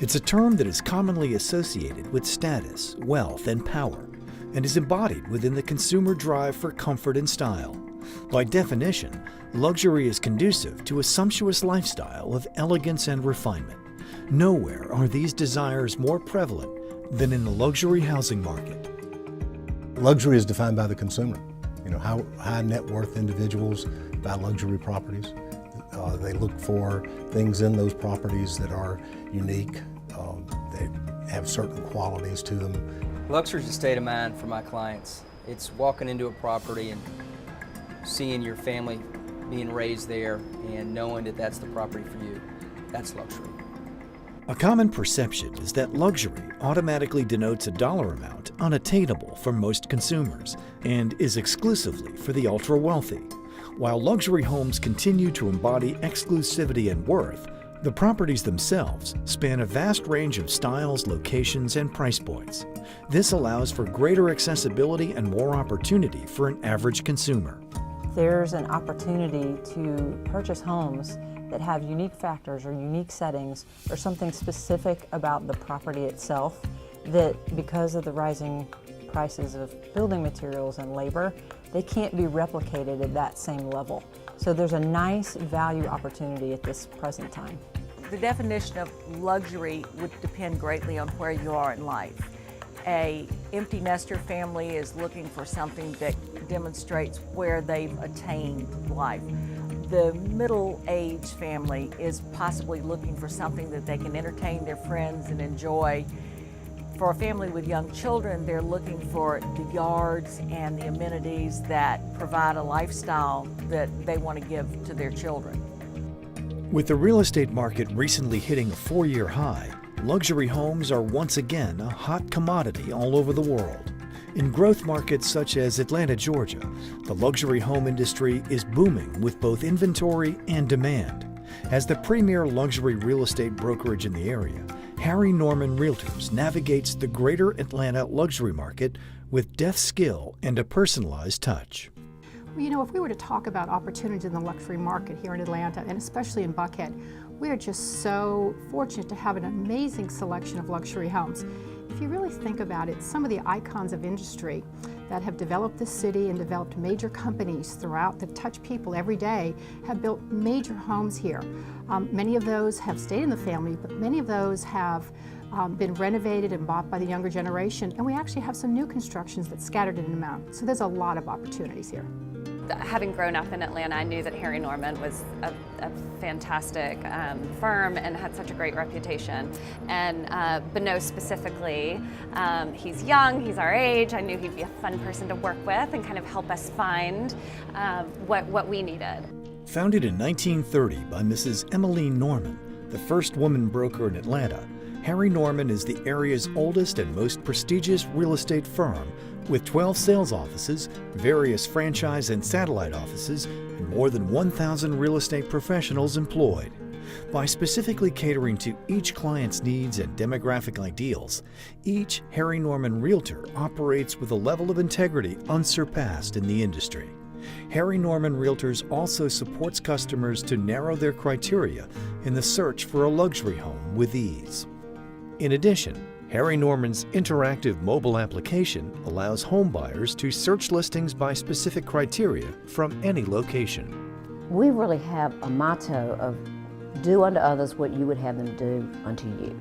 It's a term that is commonly associated with status, wealth, and power, and is embodied within the consumer drive for comfort and style. By definition, luxury is conducive to a sumptuous lifestyle of elegance and refinement. Nowhere are these desires more prevalent than in the luxury housing market. Luxury is defined by the consumer. How high net worth individuals buy luxury properties. They look for things in those properties that are unique. They have certain qualities to them. Luxury is a state of mind for my clients. It's walking into a property and seeing your family being raised there and knowing that that's the property for you. That's luxury. A common perception is that luxury automatically denotes a dollar amount unattainable for most consumers and is exclusively for the ultra-wealthy. While luxury homes continue to embody exclusivity and worth, the properties themselves span a vast range of styles, locations, and price points. This allows for greater accessibility and more opportunity for an average consumer. There's an opportunity to purchase homes that have unique factors or unique settings or something specific about the property itself that, because of the rising prices of building materials and labor, they can't be replicated at that same level. So there's a nice value opportunity at this present time. The definition of luxury would depend greatly on where you are in life. An empty nester family is looking for something that demonstrates where they've attained life. The middle-aged family is possibly looking for something that they can entertain their friends and enjoy. For a family with young children, they're looking for the yards and the amenities that provide a lifestyle that they want to give to their children. With the real estate market recently hitting a 4-year high, luxury homes are once again a hot commodity all over the world. In growth markets such as Atlanta, Georgia, the luxury home industry is booming with both inventory and demand. As the premier luxury real estate brokerage in the area, Harry Norman Realtors navigates the greater Atlanta luxury market with deft skill and a personalized touch. Well, if we were to talk about opportunities in the luxury market here in Atlanta, and especially in Buckhead, we are just so fortunate to have an amazing selection of luxury homes. If you really think about it, some of the icons of industry that have developed this city and developed major companies throughout that touch people every day have built major homes here. Many of those have stayed in the family, but many of those have been renovated and bought by the younger generation, and we actually have some new constructions that's scattered in an amount. So there's a lot of opportunities here. Having grown up in Atlanta, I knew that Harry Norman was a fantastic firm and had such a great reputation. And Beno specifically, he's young, he's our age. I knew he'd be a fun person to work with and kind of help us find what we needed. Founded in 1930 by Mrs. Emmeline Norman, the first woman broker in Atlanta, Harry Norman is the area's oldest and most prestigious real estate firm with 12 sales offices, various franchise and satellite offices, and more than 1,000 real estate professionals employed. By specifically catering to each client's needs and demographic ideals, each Harry Norman Realtor operates with a level of integrity unsurpassed in the industry. Harry Norman Realtors also supports customers to narrow their criteria in the search for a luxury home with ease. In addition, Harry Norman's interactive mobile application allows home buyers to search listings by specific criteria from any location. We really have a motto of do unto others what you would have them do unto you.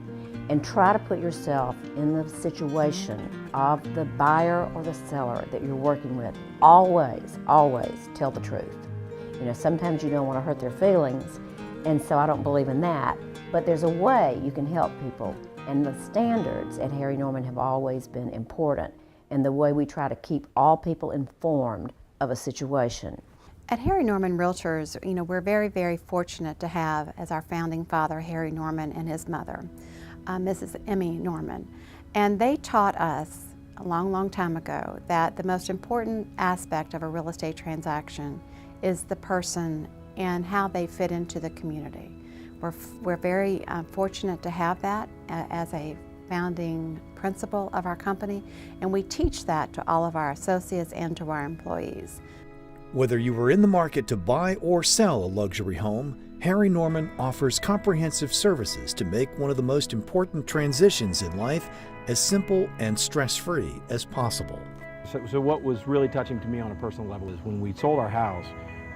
And try to put yourself in the situation of the buyer or the seller that you're working with. Always, always tell the truth. Sometimes you don't want to hurt their feelings, and so I don't believe in that. But there's a way you can help people. And the standards at Harry Norman have always been important, and the way we try to keep all people informed of a situation. At Harry Norman Realtors, we're very, very fortunate to have as our founding father Harry Norman and his mother, Mrs. Emmy Norman. And they taught us a long, long time ago that the most important aspect of a real estate transaction is the person and how they fit into the community. We're very fortunate to have that as a founding principle of our company, and we teach that to all of our associates and to our employees. Whether you are in the market to buy or sell a luxury home, Harry Norman offers comprehensive services to make one of the most important transitions in life as simple and stress-free as possible. So what was really touching to me on a personal level is when we sold our house,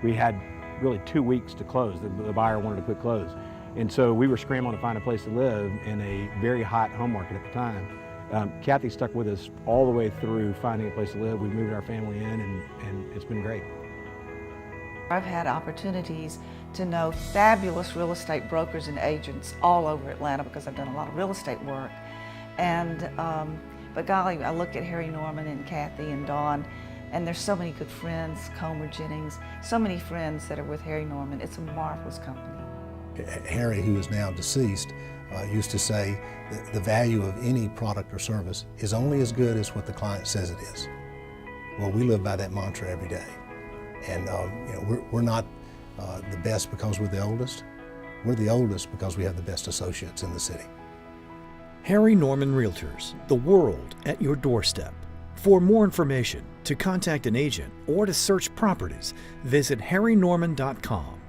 we had really 2 weeks to close. The buyer wanted to quit close. And so we were scrambling to find a place to live in a very hot home market at the time. Kathy stuck with us all the way through finding a place to live. We moved our family in and it's been great. I've had opportunities to know fabulous real estate brokers and agents all over Atlanta because I've done a lot of real estate work. And, but golly, I look at Harry Norman and Kathy and Dawn, and there's so many good friends, Comer Jennings, so many friends that are with Harry Norman. It's a marvelous company. Harry, who is now deceased, used to say that the value of any product or service is only as good as what the client says it is. Well, we live by that mantra every day. And we're not the best because we're the oldest. We're the oldest because we have the best associates in the city. Harry Norman Realtors, the world at your doorstep. For more information, to contact an agent, or to search properties, visit harrynorman.com.